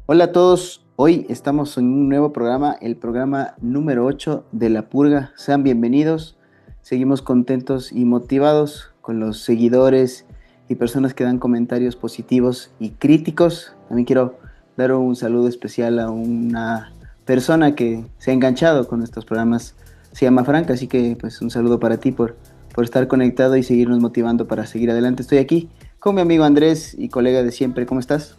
Hola a todos, hoy estamos en un nuevo programa, el programa número 8 de La Purga. Sean bienvenidos, seguimos contentos y motivados con los seguidores y personas que dan comentarios positivos y críticos. También quiero dar un saludo especial a una persona que se ha enganchado con nuestros programas, se llama Franca, así que pues un saludo para ti por estar conectado y seguirnos motivando para seguir adelante. Estoy aquí con mi amigo Andrés y colega de siempre, ¿cómo estás?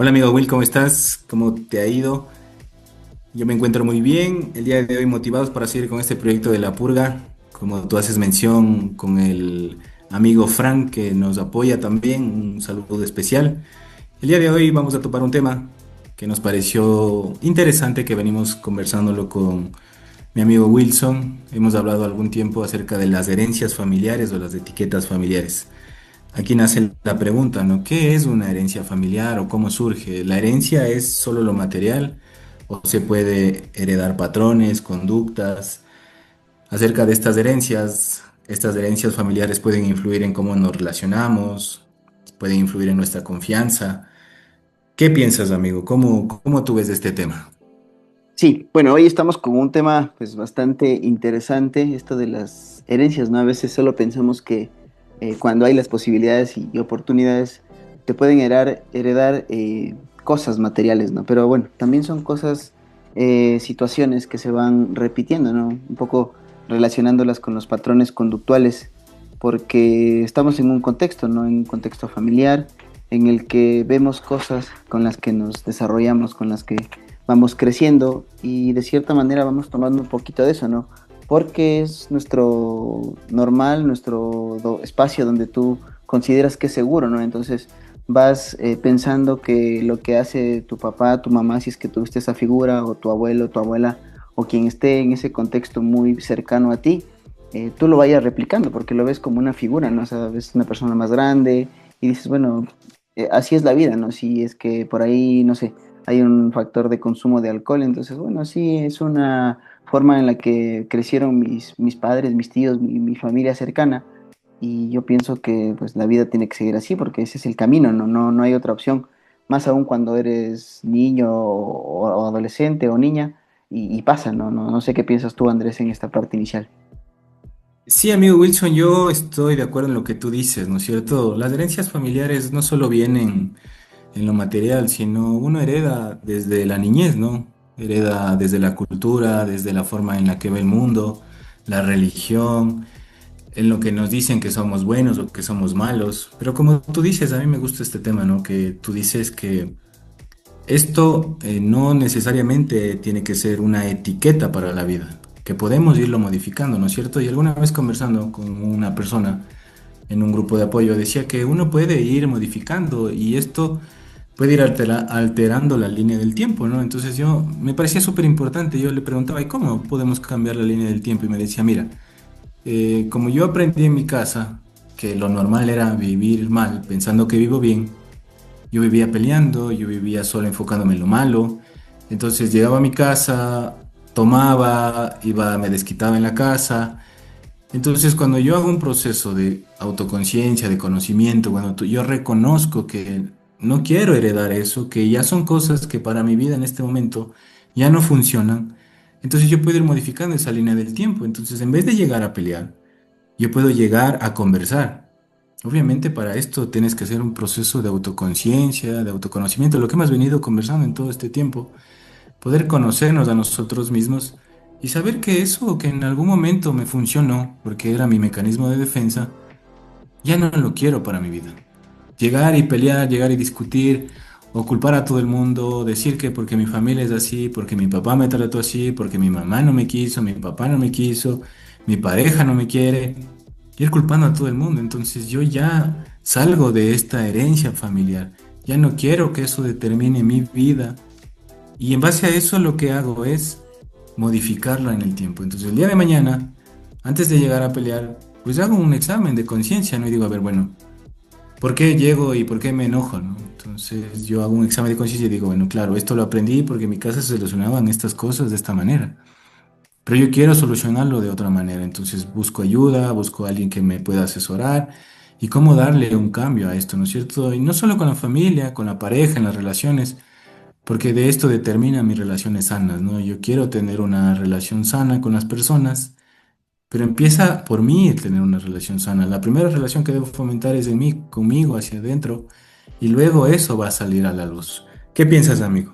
Hola amigo Will, ¿cómo estás? ¿Cómo te ha ido? Yo me encuentro muy bien, el día de hoy motivados para seguir con este proyecto de La Purga, como tú haces mención con el amigo Frank que nos apoya también, un saludo especial. El día de hoy vamos a topar un tema que nos pareció interesante, que venimos conversándolo con mi amigo Wilson. Hemos hablado algún tiempo acerca de las herencias familiares o las etiquetas familiares. Aquí nace la pregunta, ¿no? ¿Qué es una herencia familiar o cómo surge? ¿La herencia es solo lo material o se puede heredar patrones, conductas? Acerca de estas herencias familiares pueden influir en cómo nos relacionamos, pueden influir en nuestra confianza. ¿Qué piensas, amigo? ¿Cómo tú ves este tema? Sí, bueno, hoy estamos con un tema pues bastante interesante, esto de las herencias, ¿no? A veces solo pensamos que cuando hay las posibilidades y oportunidades te pueden heredar cosas materiales, ¿no? Pero bueno, también son cosas, situaciones que se van repitiendo, ¿no? Un poco relacionándolas con los patrones conductuales, porque estamos en un contexto, ¿no? En un contexto familiar en el que vemos cosas con las que nos desarrollamos, con las que vamos creciendo y de cierta manera vamos tomando un poquito de eso, ¿no? Porque es nuestro normal, nuestro espacio donde tú consideras que es seguro, ¿no? Entonces vas pensando que lo que hace tu papá, tu mamá, si es que tuviste esa figura, o tu abuelo, tu abuela, o quien esté en ese contexto muy cercano a ti, tú lo vayas replicando porque lo ves como una figura, ¿no? O sea, ves una persona más grande y dices, bueno, así es la vida, ¿no? Si es que por ahí, no sé, hay un factor de consumo de alcohol, entonces, bueno, sí, es una forma en la que crecieron mis padres, mis tíos, mi familia cercana, y yo pienso que pues la vida tiene que seguir así, porque ese es el camino, no hay otra opción, más aún cuando eres niño o adolescente o niña, y pasa, no sé qué piensas tú, Andrés, en esta parte inicial. Sí, amigo Wilson, yo estoy de acuerdo en lo que tú dices, ¿no es cierto? Las herencias familiares no solo vienen en lo material, sino uno hereda desde la niñez, ¿no? Hereda desde la cultura, desde la forma en la que ve el mundo, la religión, en lo que nos dicen que somos buenos o que somos malos. Pero como tú dices, a mí me gusta este tema, ¿no? Que tú dices que esto no necesariamente tiene que ser una etiqueta para la vida, que podemos irlo modificando, ¿no es cierto? Y alguna vez conversando con una persona en un grupo de apoyo decía que uno puede ir modificando y esto puede ir alterando la línea del tiempo, ¿no? Entonces yo me parecía súper importante, yo le preguntaba, ¿y cómo podemos cambiar la línea del tiempo? Y me decía, mira, como yo aprendí en mi casa que lo normal era vivir mal, pensando que vivo bien, yo vivía peleando, yo vivía solo enfocándome en lo malo. Entonces llegaba a mi casa, tomaba, iba, me desquitaba en la casa. Entonces cuando yo hago un proceso de autoconciencia, de conocimiento, cuando yo reconozco que no quiero heredar eso, que ya son cosas que para mi vida en este momento ya no funcionan, entonces yo puedo ir modificando esa línea del tiempo. Entonces en vez de llegar a pelear, yo puedo llegar a conversar. Obviamente para esto tienes que hacer un proceso de autoconciencia, de autoconocimiento, lo que hemos venido conversando en todo este tiempo, poder conocernos a nosotros mismos y saber que eso que en algún momento me funcionó, porque era mi mecanismo de defensa, ya no lo quiero para mi vida. Llegar y pelear, llegar y discutir, o culpar a todo el mundo, decir que porque mi familia es así, porque mi papá me trató así, porque mi mamá no me quiso, mi papá no me quiso, mi pareja no me quiere, ir culpando a todo el mundo. Entonces yo ya salgo de esta herencia familiar, ya no quiero que eso determine mi vida. Y en base a eso lo que hago es modificarlo en el tiempo. Entonces el día de mañana, antes de llegar a pelear, pues hago un examen de conciencia, ¿no? Y digo, a ver, bueno, ¿por qué llego y por qué me enojo, ¿no? Entonces yo hago un examen de conciencia y digo, bueno, claro, esto lo aprendí porque en mi casa se solucionaban estas cosas de esta manera. Pero yo quiero solucionarlo de otra manera. Entonces busco ayuda, busco a alguien que me pueda asesorar y cómo darle un cambio a esto, ¿no es cierto? Y no solo con la familia, con la pareja, en las relaciones, porque de esto determina mis relaciones sanas, ¿no? Yo quiero tener una relación sana con las personas, pero empieza por mí el tener una relación sana. La primera relación que debo fomentar es en mí, conmigo, hacia adentro, y luego eso va a salir a la luz. ¿Qué piensas, amigo?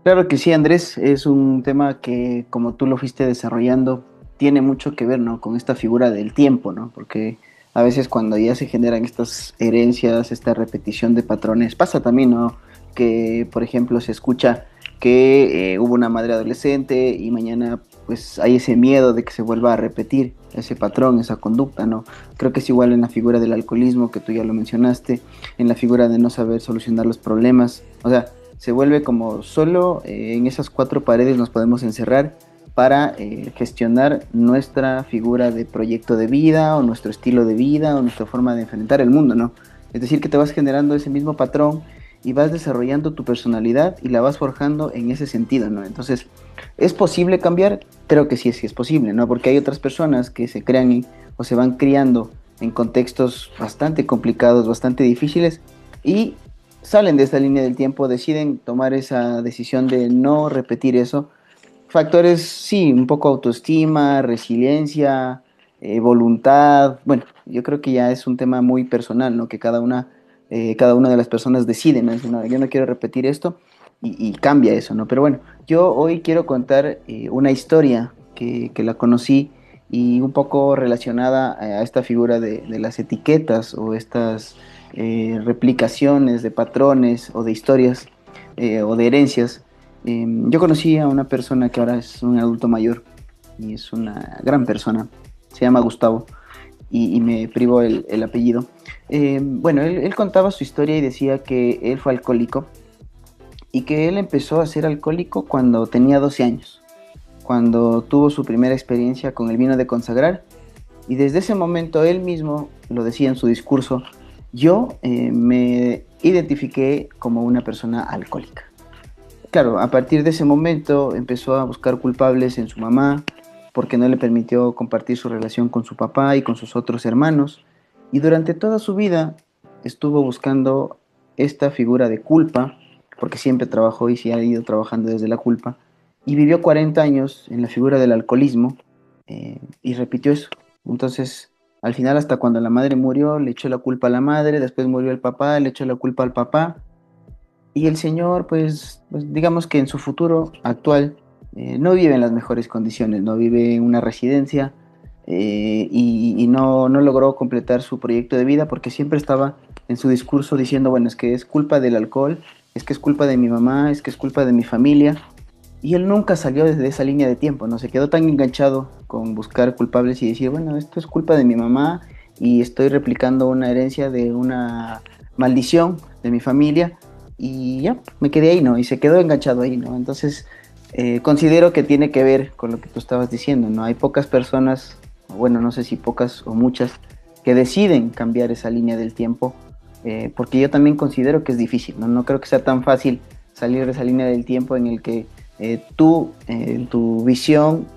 Claro que sí, Andrés, es un tema que como tú lo fuiste desarrollando, tiene mucho que ver, ¿no? Con esta figura del tiempo, ¿no? Porque a veces cuando ya se generan estas herencias, esta repetición de patrones, pasa también, ¿no? Que, por ejemplo, se escucha que hubo una madre adolescente y mañana pues hay ese miedo de que se vuelva a repetir ese patrón, esa conducta, ¿no? Creo que es igual en la figura del alcoholismo, que tú ya lo mencionaste, en la figura de no saber solucionar los problemas, o sea, se vuelve como solo en esas cuatro paredes nos podemos encerrar para gestionar nuestra figura de proyecto de vida o nuestro estilo de vida o nuestra forma de enfrentar el mundo, ¿no? Es decir, que te vas generando ese mismo patrón y vas desarrollando tu personalidad y la vas forjando en ese sentido, ¿no? Entonces, ¿es posible cambiar? Creo que sí es posible, ¿no? Porque hay otras personas que se crean o se van criando en contextos bastante complicados, bastante difíciles y salen de esta línea del tiempo, deciden tomar esa decisión de no repetir eso. Factores, sí, un poco autoestima, resiliencia, voluntad. Bueno, yo creo que ya es un tema muy personal, ¿no? Que cada una de las personas decide, ¿no? Dice, no, yo no quiero repetir esto y cambia eso, ¿no? Pero bueno, yo hoy quiero contar una historia que la conocí y un poco relacionada a esta figura de las etiquetas o estas replicaciones de patrones o de historias o de herencias. Yo conocí a una persona que ahora es un adulto mayor y es una gran persona, se llama Gustavo y me privó el apellido. Bueno, él contaba su historia y decía que él fue alcohólico y que él empezó a ser alcohólico cuando tenía 12 años, cuando tuvo su primera experiencia con el vino de consagrar y desde ese momento él mismo lo decía en su discurso, yo me identifiqué como una persona alcohólica. Claro, a partir de ese momento empezó a buscar culpables en su mamá, porque no le permitió compartir su relación con su papá y con sus otros hermanos. Y durante toda su vida estuvo buscando esta figura de culpa, porque siempre trabajó y se ha ido trabajando desde la culpa, y vivió 40 años en la figura del alcoholismo y repitió eso. Entonces, al final, hasta cuando la madre murió, le echó la culpa a la madre, después murió el papá, le echó la culpa al papá, y el señor, pues digamos que en su futuro actual no vive en las mejores condiciones, no vive en una residencia y no logró completar su proyecto de vida porque siempre estaba en su discurso diciendo, bueno, es que es culpa del alcohol, es que es culpa de mi mamá, es que es culpa de mi familia. Y él nunca salió desde esa línea de tiempo, ¿no? Se quedó tan enganchado con buscar culpables y decir, bueno, esto es culpa de mi mamá y estoy replicando una herencia de una maldición de mi familia y ya, me quedé ahí, ¿no? Y se quedó enganchado ahí, ¿no? Entonces, considero que tiene que ver con lo que tú estabas diciendo, ¿no? Hay pocas personas, bueno, no sé si pocas o muchas, que deciden cambiar esa línea del tiempo, porque yo también considero que es difícil, ¿no? No creo que sea tan fácil salir de esa línea del tiempo en el que tú, en tu visión,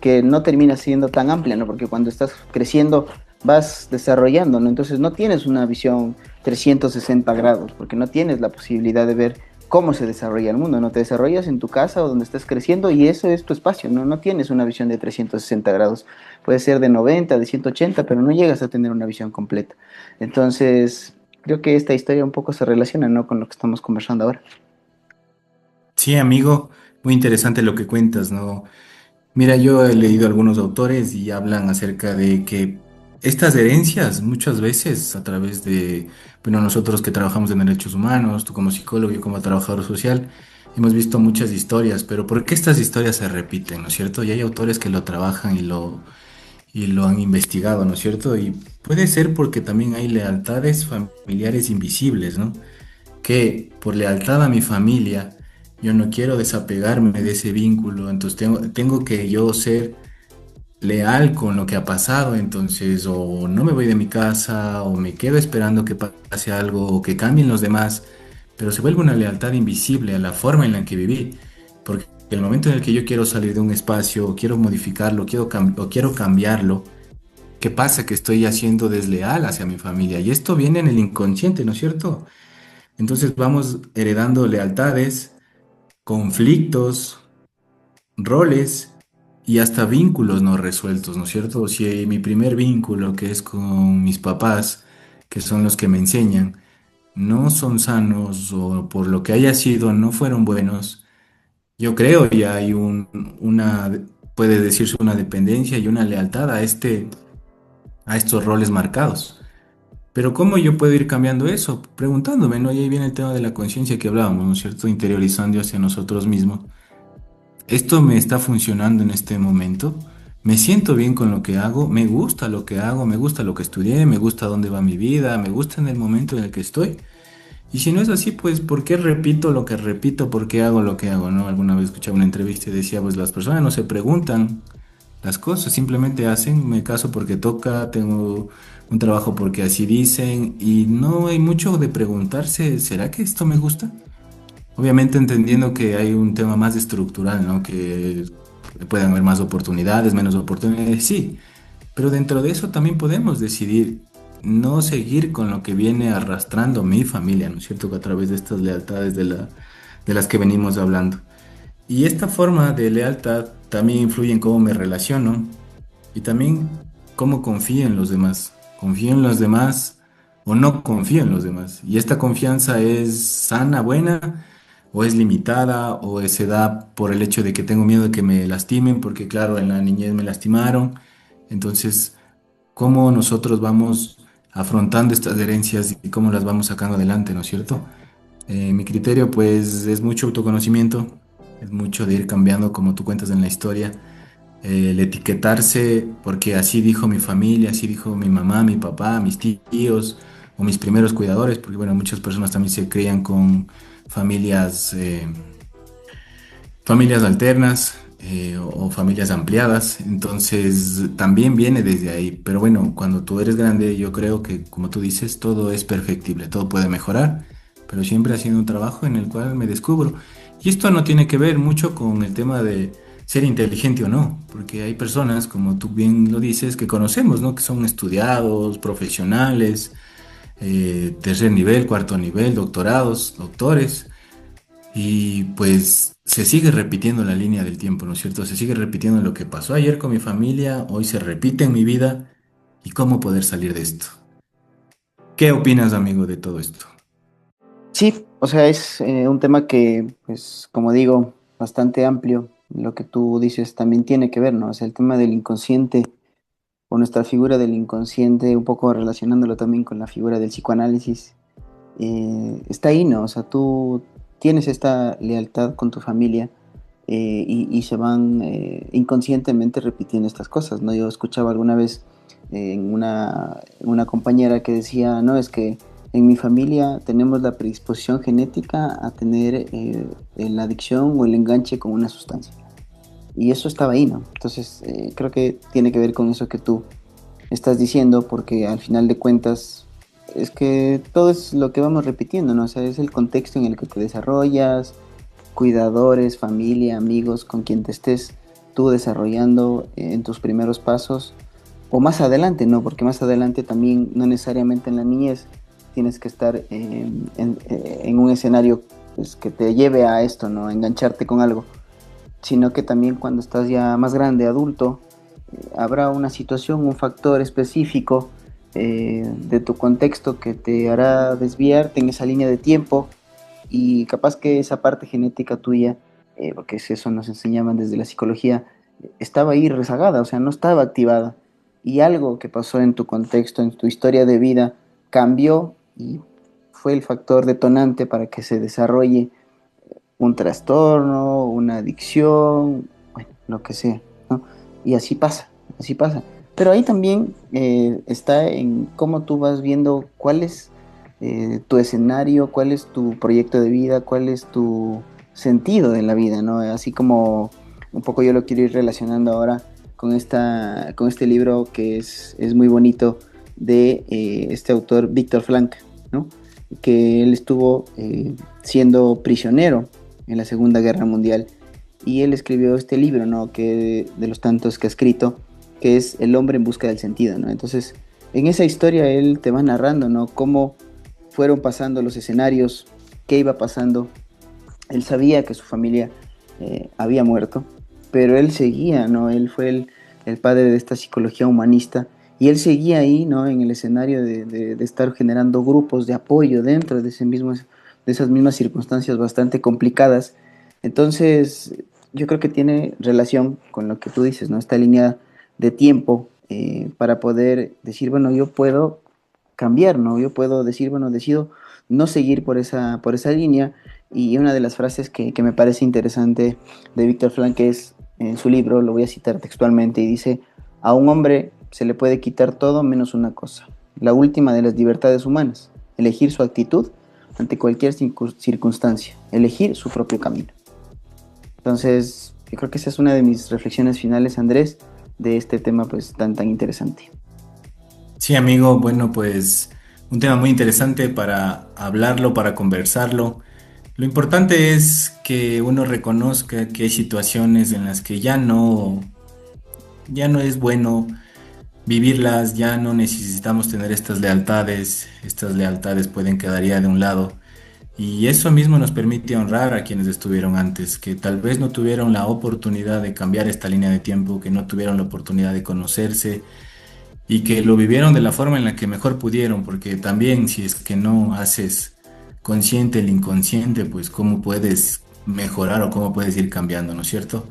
que no termina siendo tan amplia, ¿no? Porque cuando estás creciendo vas desarrollando, ¿no? Entonces no tienes una visión 360 grados, porque no tienes la posibilidad de ver cómo se desarrolla el mundo, no te desarrollas en tu casa o donde estás creciendo y eso es tu espacio, ¿no? No tienes una visión de 360 grados, puede ser de 90, de 180, pero no llegas a tener una visión completa. Entonces, creo que esta historia un poco se relaciona, ¿no? Con lo que estamos conversando ahora. Sí, amigo, muy interesante lo que cuentas, ¿no? Mira, yo he leído algunos autores y hablan acerca de que estas herencias muchas veces a través de, bueno, nosotros que trabajamos en derechos humanos, tú como psicólogo, yo como trabajador social, hemos visto muchas historias, pero ¿por qué estas historias se repiten, ¿no es cierto? Y hay autores que lo trabajan y lo han investigado, ¿no es cierto? Y puede ser porque también hay lealtades familiares invisibles, ¿no? Que por lealtad a mi familia, yo no quiero desapegarme de ese vínculo, entonces tengo que yo ser leal con lo que ha pasado, entonces o no me voy de mi casa o me quedo esperando que pase algo o que cambien los demás, pero se vuelve una lealtad invisible a la forma en la que viví, porque el momento en el que yo quiero salir de un espacio, o quiero modificarlo, o quiero cambiarlo, ¿Qué pasa? Que estoy haciendo desleal hacia mi familia. Y esto viene en el inconsciente, ¿no es cierto? Entonces vamos heredando lealtades, conflictos, roles y hasta vínculos no resueltos, ¿no es cierto? Si mi primer vínculo, que es con mis papás, que son los que me enseñan, no son sanos o por lo que haya sido no fueron buenos, yo creo ya hay puede decirse una dependencia y una lealtad a estos roles marcados. Pero ¿cómo yo puedo ir cambiando eso? Preguntándome, ¿no? Y ahí viene el tema de la conciencia que hablábamos, ¿no es cierto? Interiorizando hacia nosotros mismos. ¿Esto me está funcionando en este momento? ¿Me siento bien con lo que hago? ¿Me gusta lo que hago? ¿Me gusta lo que estudié? ¿Me gusta dónde va mi vida? ¿Me gusta en el momento en el que estoy? Y si no es así, pues, ¿por qué repito lo que repito? ¿Por qué hago lo que hago? ¿No? Alguna vez escuchaba una entrevista y decía, pues las personas no se preguntan las cosas, simplemente hacen, me caso porque toca, tengo un trabajo porque así dicen, y no hay mucho de preguntarse, ¿será que esto me gusta? Obviamente entendiendo que hay un tema más estructural, ¿no? Que pueden haber más oportunidades, menos oportunidades, sí, pero dentro de eso también podemos decidir no seguir con lo que viene arrastrando mi familia, ¿no es cierto? Que a través de estas lealtades de las que venimos hablando. Y esta forma de lealtad también influye en cómo me relaciono y también cómo confío en los demás. Confío en los demás o no confío en los demás. Y esta confianza es sana, buena, o es limitada, o se da por el hecho de que tengo miedo de que me lastimen, porque claro, en la niñez me lastimaron. Entonces, ¿cómo nosotros vamos afrontando estas herencias y cómo las vamos sacando adelante, ¿no es cierto? Mi criterio, pues, es mucho autoconocimiento, es mucho de ir cambiando, como tú cuentas en la historia, el etiquetarse, porque así dijo mi familia, así dijo mi mamá, mi papá, mis tíos o mis primeros cuidadores, porque bueno, muchas personas también se crían con familias, familias alternas o familias ampliadas, entonces también viene desde ahí, pero bueno, cuando tú eres grande, yo creo que como tú dices, todo es perfectible, todo puede mejorar, pero siempre haciendo un trabajo en el cual me descubro. Y esto no tiene que ver mucho con el tema de ser inteligente o no, porque hay personas, como tú bien lo dices, que conocemos, ¿no? Que son estudiados, profesionales, tercer nivel, cuarto nivel, doctorados, doctores. Y pues se sigue repitiendo la línea del tiempo, ¿no es cierto? Se sigue repitiendo lo que pasó ayer con mi familia, hoy se repite en mi vida y cómo poder salir de esto. ¿Qué opinas, amigo, de todo esto? Sí, o sea, es un tema que, pues, como digo, bastante amplio. Lo que tú dices también tiene que ver, ¿no? O sea, el tema del inconsciente o nuestra figura del inconsciente, un poco relacionándolo también con la figura del psicoanálisis, está ahí, ¿no? O sea, tú tienes esta lealtad con tu familia y se van inconscientemente repitiendo estas cosas, ¿no? Yo escuchaba alguna vez en una compañera que decía, no, es que en mi familia tenemos la predisposición genética a tener la adicción o el enganche con una sustancia. Y eso estaba ahí, ¿no? Entonces, creo que tiene que ver con eso que tú estás diciendo, porque al final de cuentas es que todo es lo que vamos repitiendo, ¿no? O sea, es el contexto en el que te desarrollas, cuidadores, familia, amigos, con quien te estés tú desarrollando en tus primeros pasos, o más adelante, ¿no? Porque más adelante también, no necesariamente en la niñez, tienes que estar en un escenario pues, que te lleve a esto, ¿no? A engancharte con algo, sino que también cuando estás ya más grande, adulto, habrá una situación, un factor específico de tu contexto que te hará desviarte en esa línea de tiempo y capaz que esa parte genética tuya, porque es eso nos enseñaban desde la psicología, estaba ahí rezagada, o sea, no estaba activada. Y algo que pasó en tu contexto, en tu historia de vida, cambió y fue el factor detonante para que se desarrolle un trastorno, una adicción, bueno, lo que sea, ¿no? Y así pasa, así pasa. Pero ahí también está en cómo tú vas viendo cuál es tu escenario, cuál es tu proyecto de vida, cuál es tu sentido de la vida, ¿no? Así como un poco yo lo quiero ir relacionando ahora con este libro que es muy bonito de este autor Víctor Frank, ¿no? Que él estuvo siendo prisionero en la Segunda Guerra Mundial y él escribió este libro, ¿no? Que de los tantos que ha escrito que es El hombre en busca del sentido, ¿no? Entonces, en esa historia él te va narrando, ¿no? Cómo fueron pasando los escenarios, qué iba pasando. Él sabía que su familia había muerto, pero él seguía, ¿no? Él fue el padre de esta psicología humanista y él seguía ahí, ¿no? En el escenario de estar generando grupos de apoyo dentro de, ese mismo, de esas mismas circunstancias bastante complicadas. Entonces, yo creo que tiene relación con lo que tú dices, ¿no? Esta línea de tiempo para poder decir, bueno, yo puedo cambiar, ¿no? Yo puedo decir, bueno, decido no seguir por esa línea. Y una de las frases que me parece interesante de Víctor Frank es en su libro, lo voy a citar textualmente, y dice, a un hombre se le puede quitar todo menos una cosa, la última de las libertades humanas, elegir su actitud ante cualquier circunstancia, elegir su propio camino. Entonces, yo creo que esa es una de mis reflexiones finales, Andrés, de este tema pues tan interesante. Sí, amigo, bueno, pues un tema muy interesante para hablarlo, para conversarlo. Lo importante es que uno reconozca que hay situaciones en las que ya no es bueno vivirlas, ya no necesitamos tener estas lealtades pueden quedar ya de un lado. Y eso mismo nos permite honrar a quienes estuvieron antes, que tal vez no tuvieron la oportunidad de cambiar esta línea de tiempo, que no tuvieron la oportunidad de conocerse y que lo vivieron de la forma en la que mejor pudieron, porque también si es que no haces consciente el inconsciente, pues cómo puedes mejorar o cómo puedes ir cambiando, ¿no es cierto?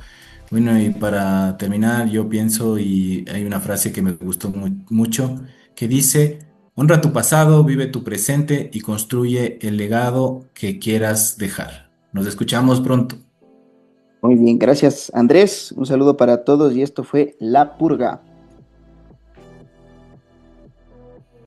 Bueno, y para terminar, yo pienso, y hay una frase que me gustó mucho, que dice, honra tu pasado, vive tu presente y construye el legado que quieras dejar. Nos escuchamos pronto. Muy bien, gracias Andrés, un saludo para todos y esto fue La Purga.